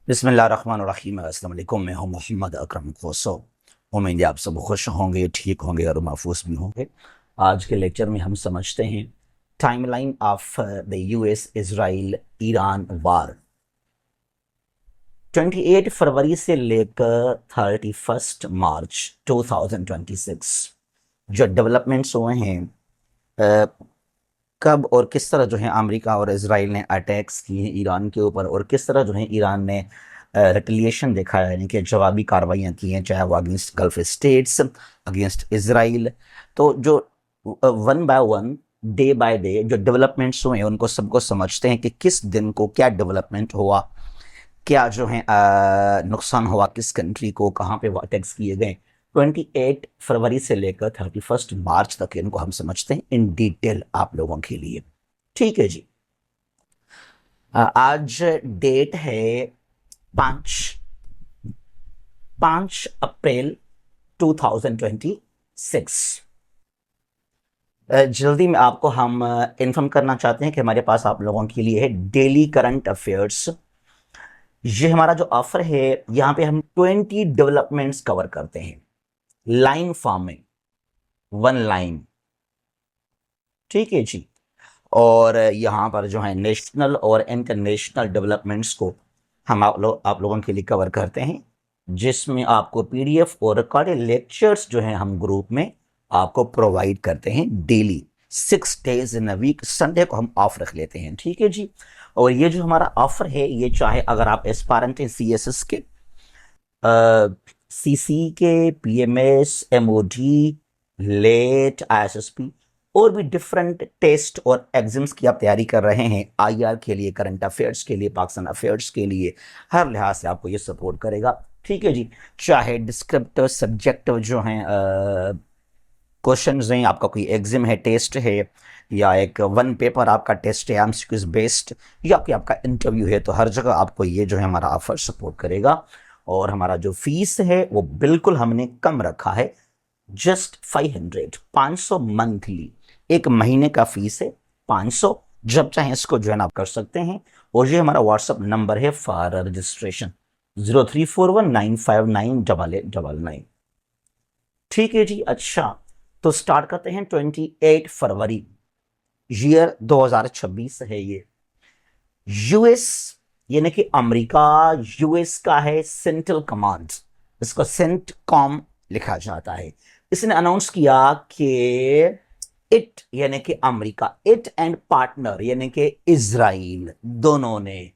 बिस्मिल्लाहिर्रहमानिर्रहीम। अस्सलाम वालेकुम। मैं हूं मोहम्मद अकरम खोसो। उम्मीद है आप सब खुश होंगे, ठीक होंगे और महफूज भी होंगे। आज के लेक्चर में हम समझते हैं timeline of the US Israel Iran war 28 फरवरी से लेकर 31 मार्च 2026 जो डेवलपमेंट्स हुए हैं। अ, कब और किस तरह जो है अमेरिका और इसराइल ने अटैक्स किए हैं ईरान के ऊपर, और किस तरह जो है ईरान ने रिटेलिएशन देखा है, यानी कि जवाबी कार्रवाइयाँ की हैं, चाहे वो against gulf states, against Israel. तो जो one by one, day by day जो डेवलपमेंट्स हुए हैं उनको सबको समझते हैं कि किस दिन को क्या डेवलपमेंट हुआ, क्या जो है नुकसान हुआ किस कंट्री को, कहाँ पे वो अटैक्स किए गए। 28 फरवरी से लेकर 31 मार्च तक इनको हम समझते हैं इन डिटेल आप लोगों के लिए। ठीक है जी। आज डेट है 5 अप्रैल 2026। जल्दी में आपको हम इन्फॉर्म करना चाहते हैं कि हमारे पास आप लोगों के लिए है डेली करंट अफेयर्स। ये हमारा जो ऑफर है, यहाँ पे हम 20 डेवलपमेंट्स कवर करते हैं लाइन फॉर्म में, वन लाइन। ठीक है जी। और यहाँ पर जो है नेशनल और इंटरनेशनल डेवलपमेंट्स को हम आप लोगों के लिए कवर करते हैं, जिसमें आपको पीडीएफ और रिकॉर्डेड लेक्चर्स जो हैं हम ग्रुप में आपको प्रोवाइड करते हैं daily 6 days in a week. Sunday को हम ऑफ रख लेते हैं। ठीक है जी। और ये जो हमारा ऑफर है, ये चाहे अगर आप एस्पायरेंट हैं सीएसएस के, सीसी के, पीएमएस, एमओडी, लेट, आईएसएसपी और भी डिफरेंट टेस्ट और एग्जाम्स की आप तैयारी कर रहे हैं, आईआर के लिए, करंट अफेयर्स के लिए, पाकिस्तान अफेयर्स के लिए, हर लिहाज से आपको ये सपोर्ट करेगा। ठीक है जी। चाहे डिस्क्रिप्टिव सब्जेक्टिव जो हैं क्वेश्चन हैं, आपका कोई एग्जाम है, टेस्ट है, या एक वन पेपर आपका टेस्ट है एमसीक्यूज बेस्ड, या कोई आपका इंटरव्यू है, तो हर जगह आपको ये जो है हमारा ऑफर सपोर्ट करेगा। और हमारा जो फीस है वो बिल्कुल हमने कम रखा है, जस्ट 500 मंथली। एक महीने का फीस है 500। जब चाहे इसको ज्वाइन आप कर सकते हैं। और ये हमारा व्हाट्सअप नंबर है फॉर रजिस्ट्रेशन 0341959899। ठीक है जी। अच्छा, तो स्टार्ट करते हैं। 28 फरवरी ईयर 2026 है ये। यूएस यानी कि अमेरिका, यूएस का है सेंट्रल कमांड, इसको सेंट कॉम लिखा जाता है। इसने अनाउंस किया कि इट यानी कि अमेरिका, इट एंड पार्टनर यानी कि इजराइल, दोनों ने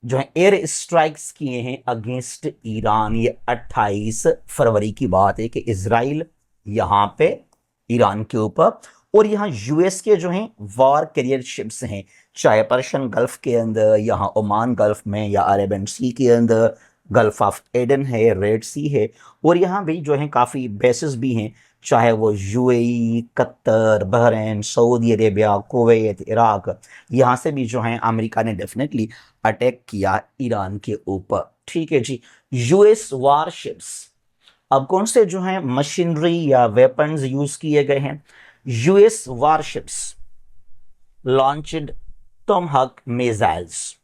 जो है एयर स्ट्राइक्स किए हैं अगेंस्ट ईरान। ये 28 फरवरी की बात है कि इजराइल यहां पे ईरान के ऊपर, और यहाँ यूएस के जो हैं वॉर कैरियर शिप्स हैं, चाहे पर्शियन गल्फ के अंदर, यहाँ ओमान गल्फ में, या अरेबियन सी के अंदर, गल्फ ऑफ एडन है, रेड सी है, और यहाँ भी जो है काफ़ी बेसिस भी हैं, चाहे वो UAE, Qatar, Bahrain, Saudi Arabia, Kuwait, Iraq, यहाँ से भी जो है अमेरिका ने डेफिनेटली अटैक किया ईरान के ऊपर। ठीक है जी। यूएस वारशिप्स, अब कौन से जो हैं मशीनरी या वेपन्स यूज किए गए हैं? US warships launched Tomahawk missiles,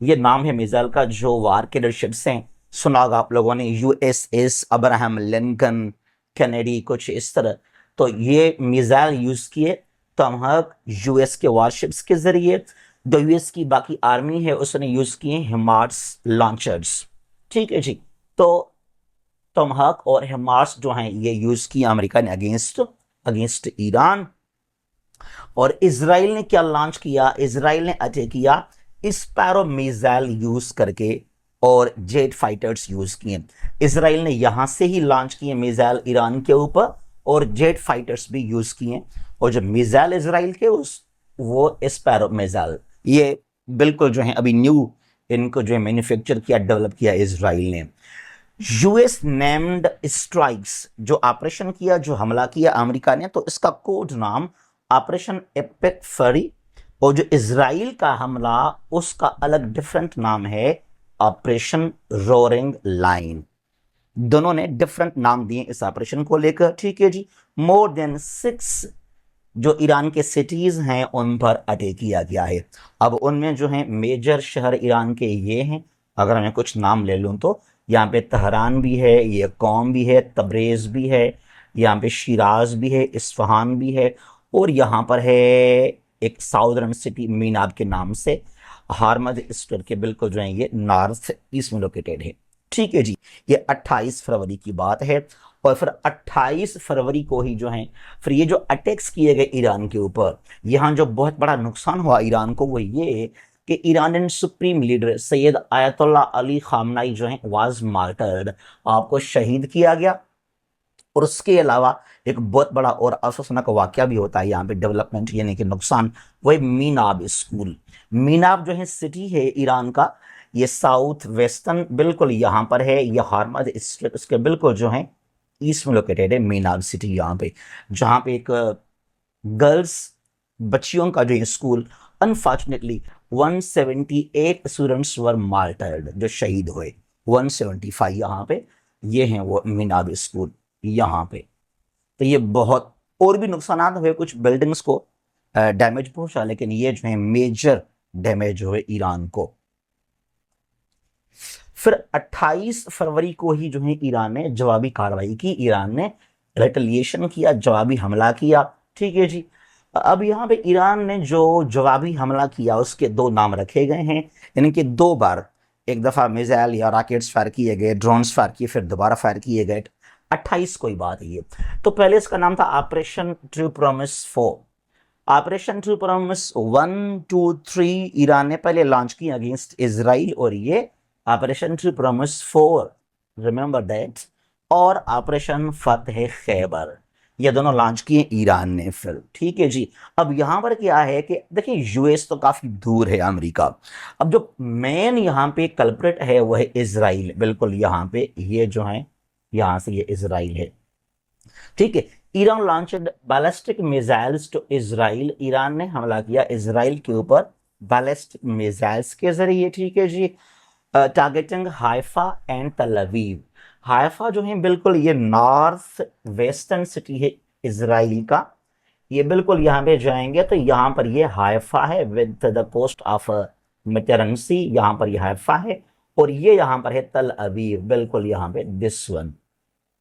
ये नाम है मिसाइल का। जो वार के शिप्स हैं, सुना होगा आप लोगों ने, यूएसएस अब्राहम लिंकन, कैनेडी, कुछ इस तरह। तो ये मिसाइल यूज किए टॉमहॉक यूएस के वारशिप्स के जरिए। जो यूएस की बाकी आर्मी है उसने यूज किए हिमार्स लॉन्चर्स। ठीक है जी। तो टॉमहॉक और हिमार्स जो हैं ये यूज किया अमेरिका ने अगेंस्ट ईरान। और इसराइल ने क्या लॉन्च किया? इसराइल ने अटैक किया स्पैरो मिसाइल यूज करके, और जेट फाइटर्स यूज किए। इसराइल ने यहां से ही लॉन्च किए मिसाइल ईरान के ऊपर, और जेट फाइटर्स भी यूज किए। और जो मिसाइल इसराइल के वो स्पैरो मिसाइल, ये बिल्कुल जो है अभी न्यू इनको जो है मैन्युफैक्चर किया, डेवलप किया इसराइल ने। यूएस नेम्ड स्ट्राइक्स, जो ऑपरेशन किया, जो हमला किया अमेरिका ने, तो इसका कोड नाम ऑपरेशन एपिक फरी। और जो इजराइल का हमला, उसका अलग डिफरेंट नाम है ऑपरेशन रोरिंग लाइन। दोनों ने डिफरेंट नाम दिए इस ऑपरेशन को लेकर। ठीक है जी। मोर देन 6 जो ईरान के सिटीज हैं उन पर अटैक किया गया है। अब उनमें जो है मेजर शहर ईरान के ये हैं, अगर मैं कुछ नाम ले लूँ तो यहाँ पे तहरान भी है, ये कौम भी है, तब्रेज़ भी है, यहाँ पे शिराज भी है, इस्फहान भी है, और यहाँ पर है एक साउदर्न सिटी मीनाब के नाम से, हारमज स्टेट के बिल्कुल जो है ये नॉर्थ ईस्ट में लोकेटेड है। ठीक है जी, ये 28 फरवरी की बात है। और फिर 28 फरवरी को ही जो है फिर ये जो अटैक्स किए गए ईरान के ऊपर, यहाँ जो बहुत बड़ा नुकसान हुआ ईरान को वो ये कि Iranian supreme leader Syed Ayatollah Ali खामनाई जो है वाज मार्टर्ड, आपको शहीद किया गया। और उसके अलावा एक बहुत बड़ा और अफसोसनाक वाकया भी होता है यहाँ पे, डेवलपमेंट यानी कि नुकसान, वही मीनाब स्कूल। मीनाब जो है सिटी है ईरान का, ये साउथ वेस्टर्न बिल्कुल यहाँ पर है, ये हारमज स्टेट उसके बिल्कुल जो है ईस्ट में लोकेटेड है मीनाब सिटी यहाँ पे, जहाँ पे एक गर्ल्स बच्चियों का जो है school, unfortunately 178 students were martyred, जो शहीद हुए 175 यहाँ पे, ये हैं वो मीनाब स्कूल यहाँ पे। तो ये बहुत और भी नुकसान हुए, कुछ बिल्डिंग्स को डैमेज पहुंचा, लेकिन ये जो है मेजर डैमेज हुए ईरान को। फिर 28 फरवरी को ही जो है ईरान ने जवाबी कार्रवाई की, ईरान ने रिटेलिएशन किया, जवाबी हमला किया। ठीक है जी, अब यहाँ पे ईरान ने जो जवाबी हमला किया उसके दो नाम रखे गए हैं, यानी कि दो बार, एक दफ़ा मिसाइल या रॉकेट्स फायर किए गए, ड्रोन्स फायर किए, फिर दोबारा फायर किए गए। 28 कोई बात है ये। तो पहले इसका नाम था operation true promise 4। Operation true promise 1, 2, 3 Iran ने पहले लॉन्च किया अगेंस्ट इजराइल, और ये operation true promise 4, remember that, और ऑपरेशन फतेह खैबर, ये दोनों लॉन्च किए ईरान ने फिर। ठीक है जी, अब यहाँ पर क्या है कि देखिए यूएस तो काफ़ी दूर है अमेरिका, अब जो मेन यहाँ पे कल्प्रिट है वो है इजराइल, बिल्कुल यहाँ पे ये जो है यहाँ से ये इजराइल है। ठीक है, Iran launched ballistic missiles to Israel, Iran ने हमला किया इजराइल के ऊपर बैलिस्टिक मिसाइल्स के जरिए। ठीक है जी, टारगेटिंग हाइफा एंड तल अवीव। हाइफा जो है बिल्कुल ये नॉर्थ वेस्टर्न सिटी है इजराइल का, ये बिल्कुल यहाँ पे जाएंगे तो यहाँ पर ये हाइफा है विद द कोस्ट ऑफ मेटेरनसी, यहाँ पर ये हाइफा है, और ये यहाँ पर है तल अवीव, बिल्कुल यहाँ पे दिस वन।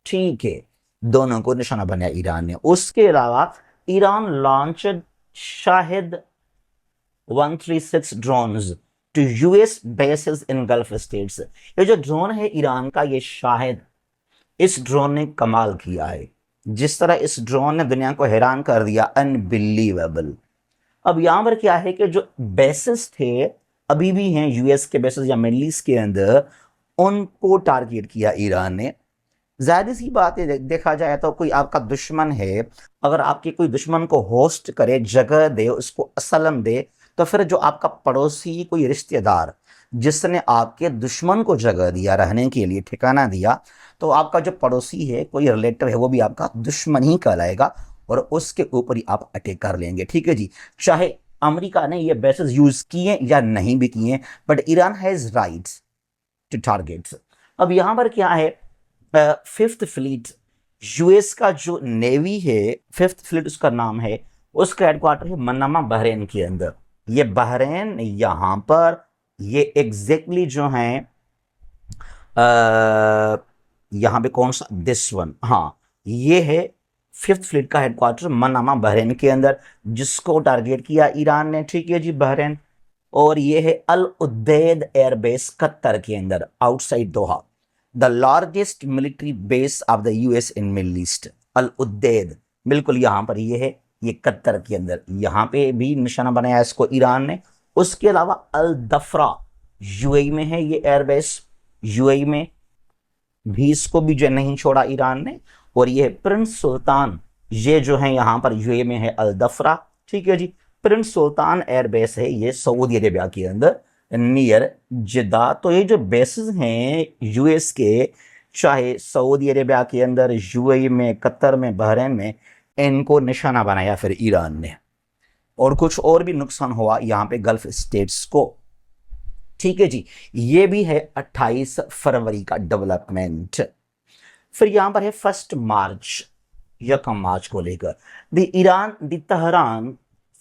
ठीक है, दोनों को निशाना बनाया ईरान ने। उसके अलावा Iran launched Shahed 136 drones to US bases in Gulf states. ये जो ड्रोन है ईरान का, ये शाहिद, इस ड्रोन ने कमाल किया है, जिस तरह इस ड्रोन ने दुनिया को हैरान कर दिया, अनबिलीवेबल। अब यहां पर क्या है कि जो बेसिस थे अभी भी हैं यूएस के बेसिस या मिडल ईस्ट के अंदर, उनको टारगेट किया ईरान ने। जाहिर सी बात है, देखा जाए तो कोई आपका दुश्मन है, अगर आपके कोई दुश्मन को होस्ट करे, जगह दे, उसको असलम दे, तो फिर जो आपका पड़ोसी कोई रिश्तेदार जिसने आपके दुश्मन को जगह दिया, रहने के लिए ठिकाना दिया, तो आपका जो पड़ोसी है, कोई रिलेटिव है, वो भी आपका दुश्मन ही कहलाएगा, और उसके ऊपर ही आप अटैक कर लेंगे। ठीक है जी, चाहे अमेरिका ने ये बेसिस यूज किए या नहीं भी किए, but Iran has rights to target. अब यहां पर क्या है, फिफ्थ फ्लीट, यूएस का जो नेवी है, फिफ्थ फ्लीट उसका नाम है, उसका हेडक्वार्टर है मनामा बहरेन के अंदर। ये बहरेन यहाँ पर ये एग्जैक्टली जो है यहाँ पे कौन सा, दिस वन, हाँ ये है फिफ्थ फ्लीट का हेडक्वार्टर मनामा बहरेन के अंदर, जिसको टारगेट किया ईरान ने। ठीक है जी, बहरेन। और ये है अल उदैद एयरबेस कतर के अंदर, outside Doha, the largest military base of the US in Middle East. Al Udeid बिल्कुल यहाँ पर ये है, ये कतर के अंदर, यहाँ पे भी निशाना बनाया इसको ईरान ने। उसके अलावा अल दफरा यूएई में है ये एयरबेस, यूएई में भी इसको भी जो नहीं छोड़ा ईरान ने। और ये प्रिंस सुल्तान, ये जो है यहाँ पर यूएई में है अल दफरा। ठीक है जी, प्रिंस सुल्तान एयरबेस है ये सऊदी अरेबिया के अंदर नियर जिद्दा। तो ये जो बेसेस हैं यूएस के, चाहे सऊदी अरेबिया के अंदर, यूएई में, कतर में, बहरीन में, इनको निशाना बनाया फिर ईरान ने। और कुछ और भी नुकसान हुआ यहाँ पे गल्फ स्टेट्स को। ठीक है जी, ये भी है 28 फरवरी का डेवलपमेंट। फिर यहां पर है 1 मार्च, यकम मार्च को लेकर the Tehran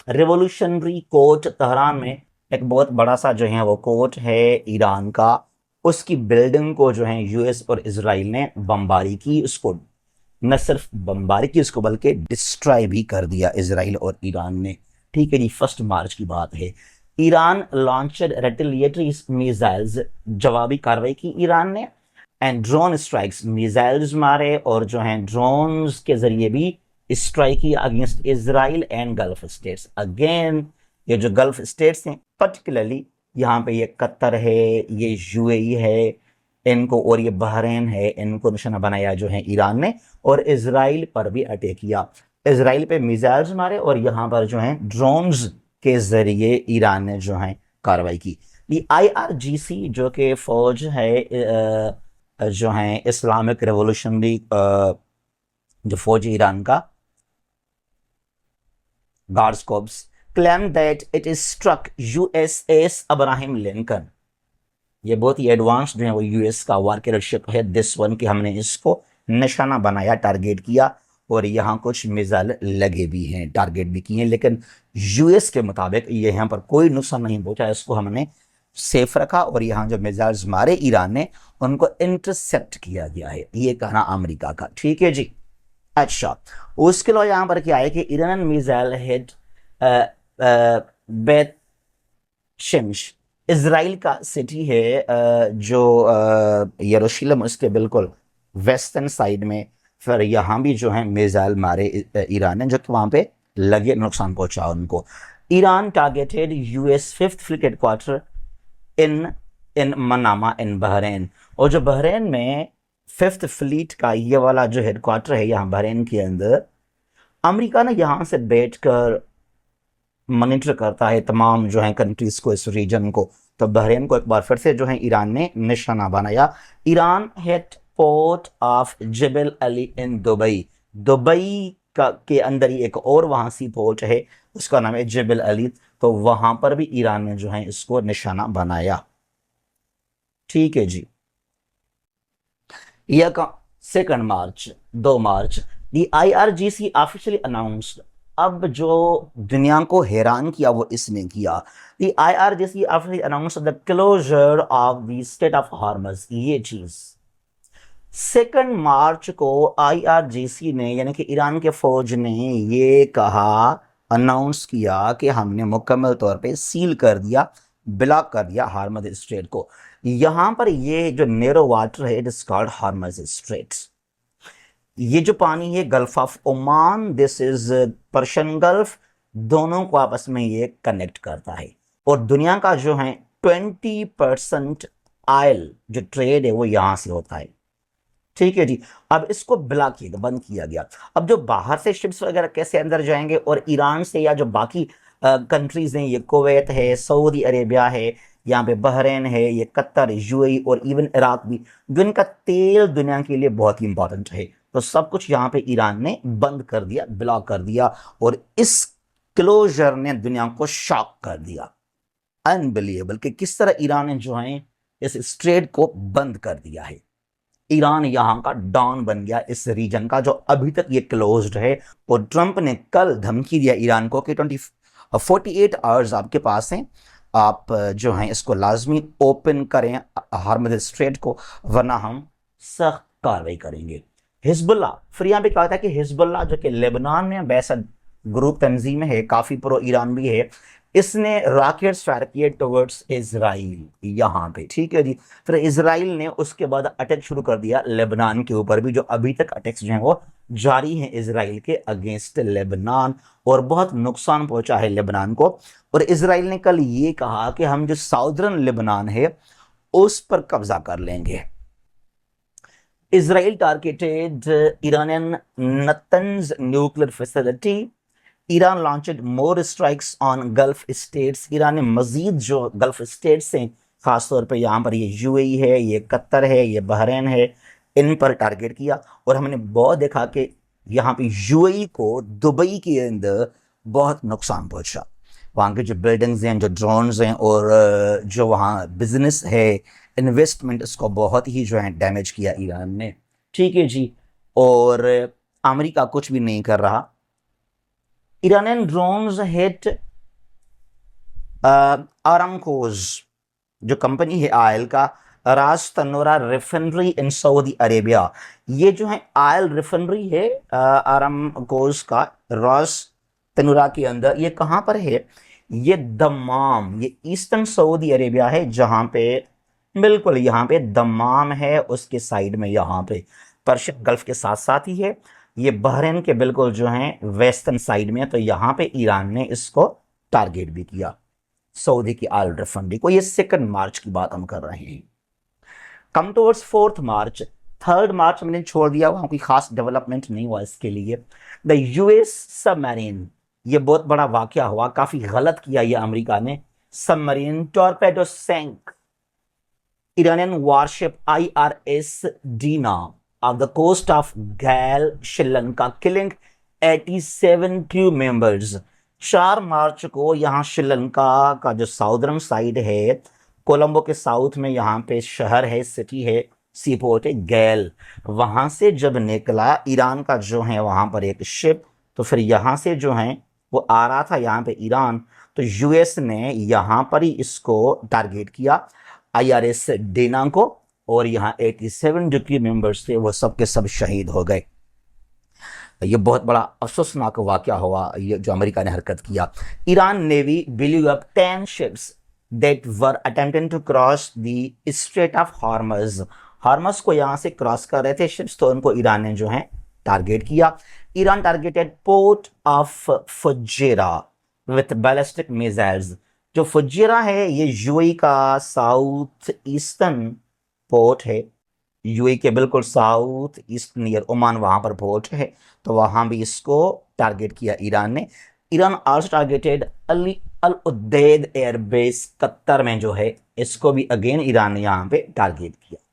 revolutionary court, Tehran में एक बहुत बड़ा सा जो है वो कोर्ट है ईरान का, उसकी बिल्डिंग को जो है यूएस और इजराइल ने बमबारी की, उसको न सिर्फ बमबारी की उसको बल्कि डिस्ट्रॉय भी कर दिया इजराइल और ईरान ने। ठीक है जी, 1 मार्च की बात है। ईरान लॉन्चड रेटिलिएटरी मिसाइल्स, जवाबी कार्रवाई की ईरान ने, एंड ड्रोन स्ट्राइक्स, मिसाइल्स मारे और जो हैं ड्रोन्स के जरिए भी स्ट्राइक किया against Israel and gulf states. Again ये जो गल्फ स्टेट्स हैं पर्टिकुलरली यहाँ पे ये कतर है, ये यूएई है, इनको, और ये बहरीन है, इनको निशाना बनाया जो है ईरान ने, और इजराइल पर भी अटैक किया। इजराइल पे मिसाइल्स मारे और यहाँ पर जो है ड्रोन्स के जरिए ईरान ने जो है कार्रवाई की। ये आईआरजीसी जो कि फौज है जो है इस्लामिक रेवोल्यूशनरी जो फौज ईरान का, guards corps, claim that it is struck USS Abraham Lincoln. ये बहुत ही एडवांस जो है वो यूएस का वार शिप है दिस वन, कि हमने इसको निशाना बनाया, टारगेट किया, और यहाँ कुछ मिसाइल लगे भी हैं, टारगेट भी किए हैं, लेकिन यूएस के मुताबिक ये यहाँ पर कोई नुकसान नहीं पहुंचा, इसको हमने सेफ रखा, और यहाँ जो मिसाइल्स मारे ईरान ने उनको इंटरसेप्ट किया गया है, ये कहना अमेरिका का। ठीक है जी। अच्छा, उसके अलावा यहाँ पर क्या है कि ईरान मिसाइल हिट बेत शिम्श, इजराइल का सिटी है जो यरूशलेम उसके बिल्कुल वेस्टर्न साइड में, फिर यहाँ भी जो है मिसाइल मारे ईरान ने, जो कि वहाँ पे लगे, नुकसान पहुंचा उनको। Iran targeted US 5th fleet headquarter in in Manama in Bahrain, और जो बहरीन में 5th फ्लीट का ये वाला जो हेडक्वार्टर है यहाँ बहरीन के अंदर, अमेरिका ने यहाँ से बैठकर मॉनिटर करता है तमाम जो है कंट्रीज को, इस रीजन को। तो बहरीन को एक बार फिर से जो है ईरान ने निशाना बनाया। Iran hit port of Jebel Ali in Dubai, Dubai का के अंदर ही एक और वहां सी पोर्ट है, उसका नाम है जबल अली, तो वहां पर भी ईरान ने जो है इसको निशाना बनाया। ठीक है जी। यह का 2 मार्च 2 मार्च दी आईआरजीसी ऑफिशियली अनाउंस्ड, अब जो दुनिया को हैरान किया वो इसने किया। The IRGC officially announced the closure of the strait of Hormuz, ये चीज 2 मार्च को आईआरजीसी ने, यानी कि ईरान के फौज ने ये कहा, अनाउंस किया कि हमने मुकम्मल तौर पे सील कर दिया, ब्लॉक कर दिया हार्मज स्ट्रेट को। यहां पर ये जो नेरो वाटर है इट इज कॉल्ड हार्मज स्ट्रेट। ये जो पानी है gulf of Oman, this is Persian gulf, दोनों को आपस में ये कनेक्ट करता है, और दुनिया का जो है 20% ऑयल जो ट्रेड है वो यहां से होता है। ठीक है जी। अब इसको ब्लॉक किया, बंद किया गया। अब जो बाहर से शिप्स वगैरह कैसे अंदर जाएंगे, और ईरान से या जो बाकी कंट्रीज हैं, ये कुवैत है, सऊदी अरेबिया है, यहाँ पे बहरीन है, ये कतर, यूएई और इवन इराक भी, जो इनका तेल दुनिया के लिए बहुत ही इंपॉर्टेंट है, तो सब कुछ यहाँ पे ईरान ने बंद कर दिया, ब्लॉक कर दिया, और इस क्लोजर ने दुनिया को शॉक कर दिया। अनबिलीवेबल कि किस तरह ईरान ने जो है इस स्ट्रेट को बंद कर दिया है। ईरान यहां का डॉन बन गया इस रीजन का, जो अभी तक ये क्लोज्ड है, और ट्रंप ने कल धमकी दिया ईरान को कि 48 आवर्स आपके पास हैं, आप जो हैं इसको लाजमी ओपन करें हार्मज स्ट्रेट को, वरना हम सख्त कार्रवाई करेंगे। हिजबुल्लाह, फिर यहाँ पे कहा था कि हिजबुल्लाह जो कि लेबनान में बैसद ग्रुप तंजीम है, काफी प्रो ईरान भी है, इसने रॉकेट्स फायर किए टुवर्ड्स इजराइल यहाँ पे। ठीक है जी। फिर इजराइल ने उसके बाद अटैक शुरू कर दिया लेबनान के ऊपर भी, जो अभी तक अटैक्स जो हैं वो जारी हैं इजराइल के अगेंस्ट लेबनान, और बहुत नुकसान पहुंचा है लेबनान को। और इजराइल ने कल ये कहा कि हम जो साउदर्न लेबनान है उस पर कब्जा कर लेंगे। Israel targeted Iranian Natanz nuclear facility, Iran launched more strikes on gulf states, Iran ने मजीद जो गल्फ स्टेट्स हैं, खासतौर पे यहाँ पर ये यूएई है, ये कतर है, ये बहरीन है, इन पर टारगेट किया। और हमने बहुत देखा कि यहाँ पे यूएई को दुबई के अंदर बहुत नुकसान पहुंचा, वहाँ के जो बिल्डिंग्स हैं, जो ड्रोन्स हैं, और जो वहाँ बिजनेस है, इन्वेस्टमेंट, इसको बहुत ही जो है डैमेज किया ईरान ने। ठीक है जी। और अमेरिका कुछ भी नहीं कर रहा। ईरानियन ड्रोन्स हिट आरामकोज जो कंपनी है ऑयल का, रास तनूरा रिफाइनरी इन सऊदी अरेबिया। ये जो है आयल रिफाइनरी है आरामकोस का रास तनूरा के अंदर। ये कहाँ पर है? ये दम्माम, ये ईस्टर्न सऊदी अरेबिया है, जहाँ पे बिल्कुल यहाँ पे दम्माम है, उसके साइड में यहाँ पे पर्शियन गल्फ के साथ साथ ही है। ये बहरीन के बिल्कुल जो है वेस्टर्न साइड में है। तो यहाँ पे ईरान ने इसको टारगेट भी किया, सऊदी की ऑयल रिफाइनरी को। ये 2 मार्च की बात हम कर रहे हैं। कम टुवर्ड्स 4 मार्च, 3 मार्च मैंने छोड़ दिया, वहां कोई खास डेवलपमेंट नहीं हुआ इसके लिए। द यूएस सबमरीन, ये बहुत बड़ा वाकया हुआ, काफी गलत किया ये अमेरिका ने। Submarine torpedo sank Iranian warship IRS Dina off the coast of Gal, Sri Lanka, killing 87 crew members। 4 मार्च को यहाँ श्रीलंका का जो साउदर्न साइड है, कोलंबो के साउथ में यहाँ पे शहर है, सिटी है, सीपोर्ट है गैल, वहां से जब निकला ईरान का जो है वहां पर एक शिप, तो फिर यहाँ से जो है वो आ रहा था यहाँ पे ईरान। तो यूएस ने यहाँ पर ही इसको टारगेट किया, IRS डेना को, और यहाँ 87 जो क्रू मेंबर्स थे वो सब के सब शहीद हो गए। ये बहुत बड़ा अफसोसनाक वाकया हुआ, ये जो अमेरिका ने हरकत किया। Iran navy blew up 10 ships that were attempting to cross the Strait of Hormuz। Harms को यहाँ से क्रॉस कर रहे थे शिप्स, तो उनको ईरान ने जो है टारगेट किया। Iran targeted port of Fujairah with ballistic missiles. जो फुजेरा है ये यूएई का साउथ ईस्टर्न पोर्ट है, यूएई के बिल्कुल साउथ ईस्ट नियर ओमान, वहां पर पोर्ट है, तो वहां भी इसको टारगेट किया ईरान ने। ईरान आल्सो टारगेटेड अली अल उदैद एयरबेस कतर में जो है, इसको भी अगेन ईरान ने यहां पे टारगेट किया।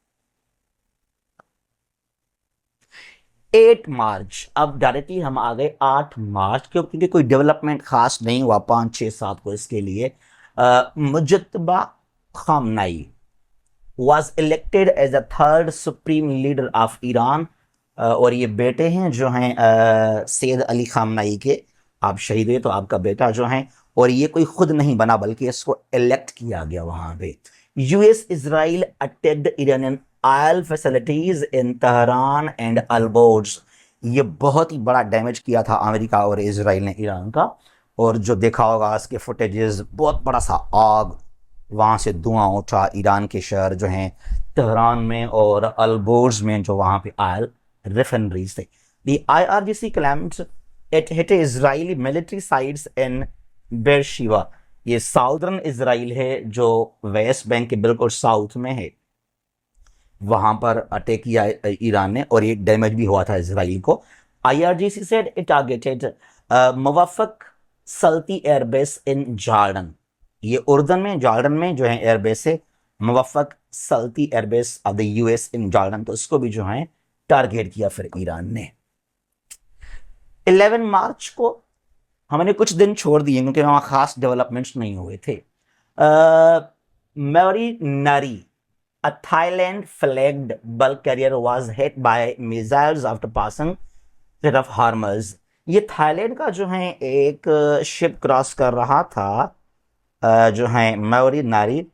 8 मार्च, अब डायरेक्टली हम आ गए 8 मार्च क्योंकि कोई डेवलपमेंट खास नहीं हुआ 5, 6, 7 को इसके लिए। मुजतबा खामनाई was elected as the 3rd supreme leader of Iran। और ये बेटे हैं जो हैं सैयद अली खामनाई के। आप शहीद हुए तो आपका बेटा जो है, और ये कोई खुद नहीं बना बल्कि इसको इलेक्ट किया गया वहां पे। US Israel attacked Iranian oil facilities in Tehran and Alborz. ये बहुत ही बड़ा डैमेज किया था अमेरिका और इजराइल ने ईरान का। और जो देखा होगा इसके फुटेजेस, बहुत बड़ा सा आग, वहां से धुआं उठा ईरान के शहर जो हैं तेहरान में और अल्बोर्ज में, जो वहां पे ऑयल रिफाइनरीज थे। The IRGC claims it hit Israeli military sites in बेरशिवा। ये साउदर्न इजराइल है जो वेस्ट बैंक के बिल्कुल साउथ में है, वहां पर अटैक किया ईरान ने, और ये डैमेज भी हुआ था इजराइल को। IRGC said it targeted Muwaffaq Salti airbase in Jordan. ये उर्दन में, जॉर्डन में जो है एयरबेस है, Muwaffaq Salti airbase of the US in Jordan, तो इसको भी जो है टारगेट किया फिर ईरान ने। 11 मार्च को हमने कुछ दिन छोड़ दिए क्योंकि वहां खास डेवलपमेंट्स नहीं हुए थे। मैरी नारी, a Thailand flagged bulk carrier was hit by missiles after passing Strait of Hormuz। ये थाईलैंड का जो है एक शिप क्रॉस कर रहा था जो है मैरी नारी,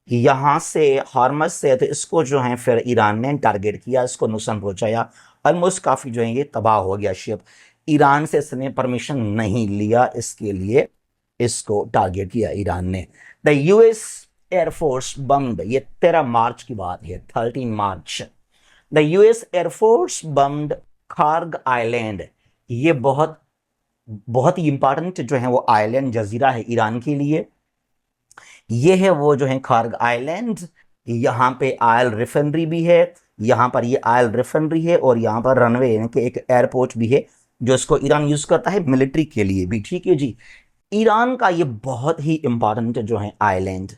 यहां से हॉर्मस से, तो इसको जो है फिर ईरान ने टारगेट किया, इसको नुकसान पहुंचाया, ऑलमोस्ट काफी जो है ये तबाह हो गया शिप। ईरान से इसने परमिशन नहीं लिया, इसके लिए इसको टारगेट किया ईरान ने। द यूएस एयरफोर्स बम्ड, ये 13 मार्च की बात है, 13 मार्च। The US air force bombed Kharg island. ये बहुत बहुत ही इंपॉर्टेंट जो है वो आइलैंड जजीरा है ईरान के लिए। ये है वो जो है खार्ग आइलैंड। यहाँ पे ऑयल रिफाइनरी भी है, यहाँ पर ये ऑयल रिफाइनरी है, और यहाँ पर रनवे यानी कि एक एयरपोर्ट भी है जो इसको ईरान यूज करता है मिलिट्री के लिए भी। ठीक है जी, ईरान का ये बहुत ही इंपॉर्टेंट जो है आइलैंड,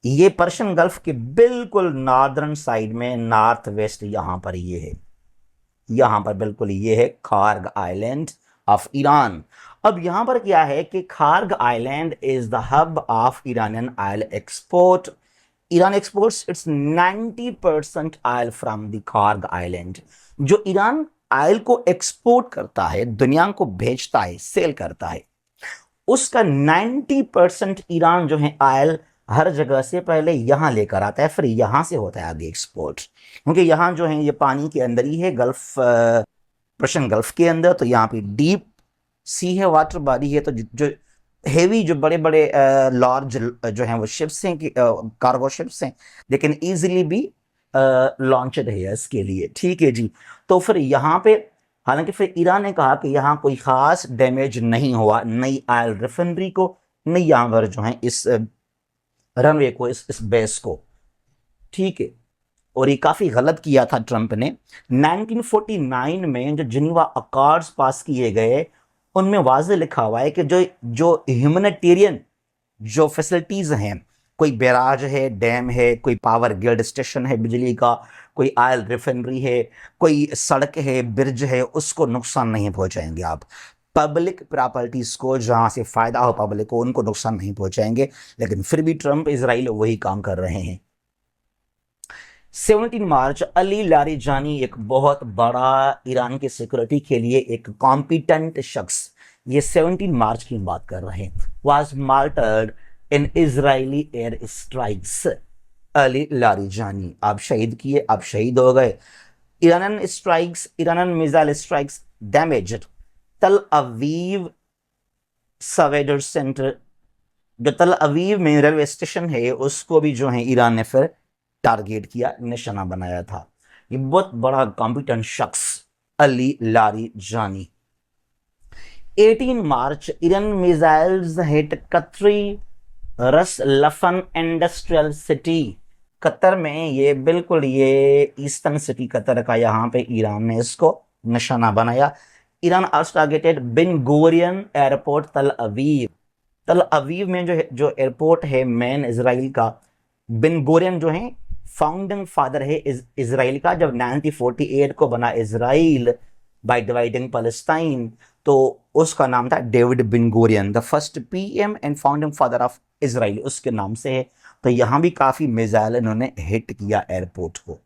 ये पर्शियन गल्फ के बिल्कुल नॉर्दर्न साइड में, नॉर्थ वेस्ट यहाँ पर ये है, यहाँ पर बिल्कुल ये है खार्ग आइलैंड ऑफ ईरान। अब यहां पर क्या है कि Kharg island is the hub of Iranian oil export. Iran exports it's 90% oil from the Kharg island. जो ईरान ऑयल को एक्सपोर्ट करता है, दुनिया को भेजता है, सेल करता है, उसका 90% ईरान जो है ऑयल हर जगह से पहले यहाँ लेकर आता है, फिर यहाँ से होता है आगे एक्सपोर्ट, क्योंकि यहाँ जो है ये पानी के अंदर ही है, गल्फ पर्शियन गल्फ के अंदर, तो यहाँ पे डीप सी है, वाटर बॉडी है, तो जो हेवी जो बड़े बड़े लार्ज जो हैं वो शिप्स हैं, कार्गो शिप्स हैं, they can easily B launched है इसके लिए। ठीक है जी। तो फिर यहाँ पे हालांकि फिर ईरान ने कहा कि यहाँ कोई खास डैमेज नहीं हुआ, नई ऑयल रिफाइनरी को, नई यहाँ पर जो है इस रनवे को, इस बेस को। ठीक है। और ये काफी गलत किया था ट्रंप ने। 1949 में जो जिनीवा अकॉर्ड्स पास किए गए उनमें वाज़ेह लिखा हुआ है कि जो जो ह्यूमैनिटेरियन जो फैसिलिटीज हैं, कोई बैराज है, डैम है, कोई पावर ग्रिड स्टेशन है बिजली का, कोई ऑयल रिफाइनरी है, कोई सड़क है, ब्रिज है, उसको नुकसान नहीं पहुंचाएंगे आप। पब्लिक प्रॉपर्टीज को, जहां से फायदा हो पब्लिक को, उनको नुकसान नहीं पहुंचाएंगे। लेकिन फिर भी ट्रंप इजराइल वही काम कर रहे हैं। 17 मार्च अली लारीजानी, एक बहुत बड़ा ईरान के सिक्योरिटी के लिए एक कॉम्पिटेंट शख्स, ये 17 मार्च की बात कर रहे हैं, was martyred in Israeli air strikes. Ali Larijani आप शहीद किए, आप शहीद हो गए। ईरानन मिसाइल स्ट्राइक्स डैमेज्ड तल अवीव सवेडर सेंटर, जो तल अवीव में रेलवे स्टेशन है उसको भी जो है ईरान ने फिर टारगेट किया, निशाना बनाया था। ये बहुत बड़ा कॉम्पिटेंट शख्स अली लारीजानी। 18 मार्च ईरान मिसाइल्स हिट कतरी रस लफन इंडस्ट्रियल सिटी। कतर में ये बिल्कुल ये ईस्टर्न सिटी कतर का, यहाँ पे ईरान ने इसको निशाना बनाया। ईरान आल्सो टारगेटेड बिन गुरियन एयरपोर्ट तल अवीव। तल अवीव में जो एयरपोर्ट है मेन इसराइल का, बिन गुरियन जो है फाउंडिंग फादर है इसराइल का। जब 1948 को बना इसराइल बाय डिवाइडिंग पैलेस्टाइन, तो उसका नाम था David Ben Gurion, the first PM and founding father of Israel, उसके नाम से है। तो यहां भी काफी मिसाइल इन्होंने हिट किया एयरपोर्ट को।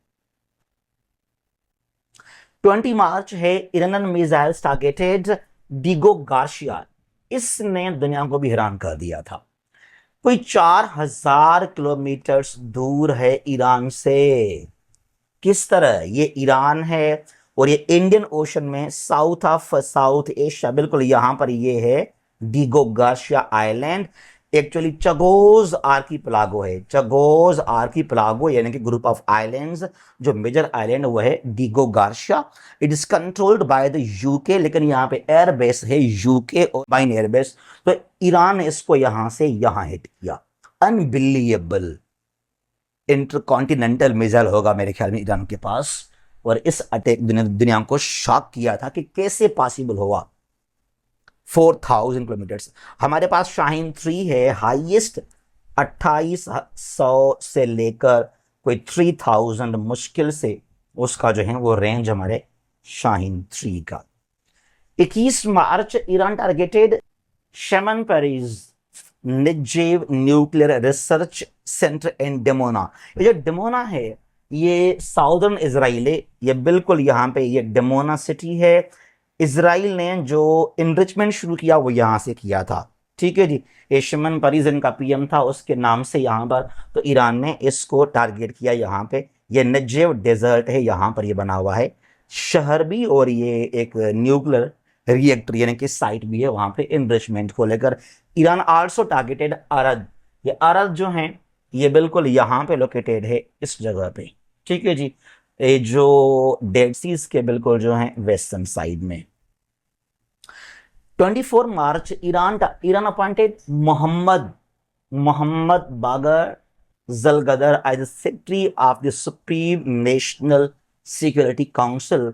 20 मार्च है ईरान मिसाइल टारगेटेड डिगो गार्शिया। इसने दुनिया को भी हैरान कर दिया था। कोई 4000 किलोमीटर दूर है ईरान से। किस तरह? ये ईरान है और ये इंडियन ओशन में साउथ ऑफ साउथ एशिया, बिल्कुल यहां पर ये है Diego Garcia island. Actually Chagos archipelago है, चगोज आर्कीपेलागो यानी कि ग्रुप ऑफ आइलैंड्स। जो मेजर आइलैंड वो है Diego Garcia. It is controlled by the UK, लेकिन यहाँ पे एयरबेस है यूके और बाइन एयरबेस। तो ईरान ने इसको यहां से यहां हिट किया। अनबिलीवेबल इंटरकॉन्टिनेंटल मिसाइल होगा मेरे ख्याल में ईरान के पास। और इस अटैक दुनिया को शॉक किया था कि कैसे पॉसिबल हुआ। 4000 किलोमीटर्स। हमारे पास शाहीन 3 है, हाईएस्ट 2800 से लेकर कोई 3000 मुश्किल से उसका जो है वो रेंज हमारे शाहीन 3 का। 21 मार्च Iran targeted Shimon Peres Negev nuclear research centre in Dimona. ये जो डेमोना है ये साउदर्न इसराइल है, ये बिल्कुल यहाँ पे ये डेमोना सिटी है। इसराइल ने जो इनरिचमेंट शुरू किया वो यहाँ से किया था। ठीक है जी। ये शेमन पेरिस इनका पीएम था, उसके नाम से यहाँ पर तो ईरान ने इसको टारगेट किया। यहाँ पे ये नजेव डेजर्ट है, यहाँ पर ये बना हुआ है शहर भी, और ये एक न्यूक्लियर रिएक्टर यानी कि साइट भी है वहां पे इनरिचमेंट को लेकर। Iran also targeted अरद। ये अरद जो है ये बिल्कुल यहाँ पे लोकेटेड है इस जगह पे। ठीक है जी। ये जो डेड सीज के बिल्कुल जो है वेस्टर्न साइड में। 24 मार्च Iran appointed Mohammad Bagher Zolghadr as the secretary of the supreme national security council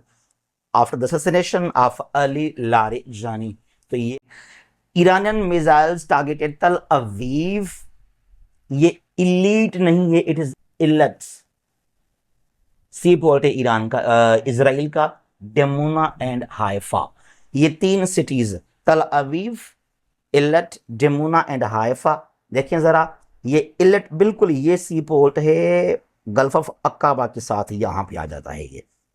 after the assassination of Ali Larijani. तो ये ईरानियन मिसाइल्स टारगेटेड तल अवीव। ये इलीट नहीं है, इट इज इलट सी पोर्ट है ईरान का, Israel का, डेमोना एंड हाइफा। ये 3 सिटीज तल अवीव, इलट, डेमोना एंड हाइफा। देखें जरा ये इलट बिल्कुल ये सी पोर्ट है गल्फ ऑफ अक्काबा के साथ यहाँ पे आ जाता है।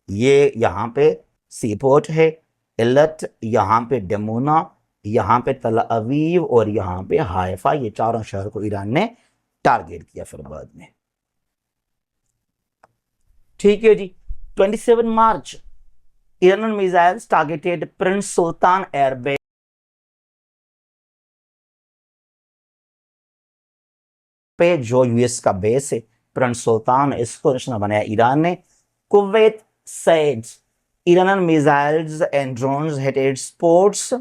ये यहाँ पे सी पोर्ट है, इलट, यहाँ पे डेमोना, यहाँ पे तल अवीव और यहाँ पे हाइफा। ये चारों शहर को ईरान ने टारगेट किया फिर बाद में। ठीक है जी। 27 मार्च ईरान मिसाइल्स टारगेटेड प्रिंस सुल्तान एयरबेस पे, जो यूएस का बेस है प्रिंस सुल्तान, इसको निशाना बनाया ईरान ने। Kuwait said Iran missiles and drones hit its ports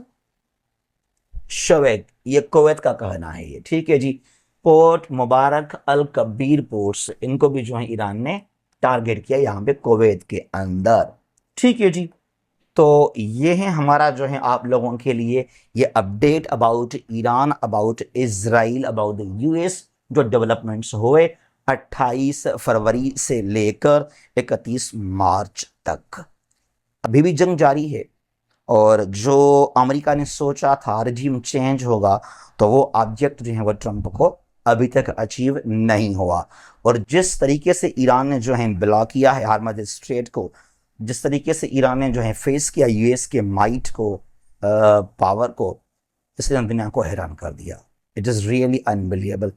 Shuwaikh, ये कुवैत का कहना है ये। ठीक है जी। Port Mubarak Al Kabeer ports, इनको भी जो है ईरान ने टारगेट किया यहां पे कुवैत के अंदर। ठीक है जी। तो ये है हमारा जो है आप लोगों के लिए ये update about Iran, about Israel, about the US, जो डेवलपमेंट्स हुए 28 फरवरी से लेकर 31 मार्च तक। अभी भी जंग जारी है, और जो अमेरिका ने सोचा था रिजीम चेंज होगा, तो वो ऑब्जेक्ट जो है वो ट्रंप को अभी तक अचीव नहीं हुआ। और जिस तरीके से ईरान ने जो है ब्लॉक किया है हार्मज स्ट्रेट को, जिस तरीके से ईरान ने जो है फेस किया यूएस के माइट को, पावर को, इसने दुनिया को हैरान कर दिया। It is really unbelievable.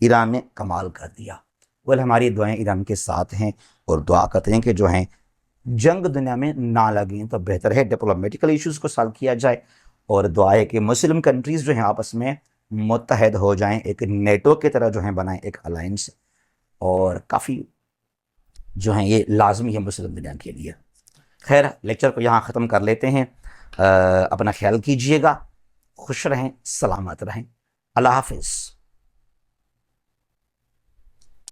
Iran ने कमाल कर दिया। वेल, हमारी दुआएं ईरान के साथ हैं, और दुआ करते हैं कि जो है जंग दुनिया में ना लगे, तो बेहतर है डिप्लोमेटिकल इश्यूज को सॉल्व किया जाए। और दुआ है कि मुस्लिम कंट्रीज जो हैं आपस में मुत्तहद हो जाएं, एक नेटो की तरह जो है बनाएं एक अलायंस, और काफ़ी जो है ये लाजमी है मुस्लिम दुनिया के लिए। खैर, लेक्चर को यहाँ ख़त्म कर लेते हैं। अपना ख्याल कीजिएगा, खुश रहें, सलामत रहें। अल्लाह हाफिज़।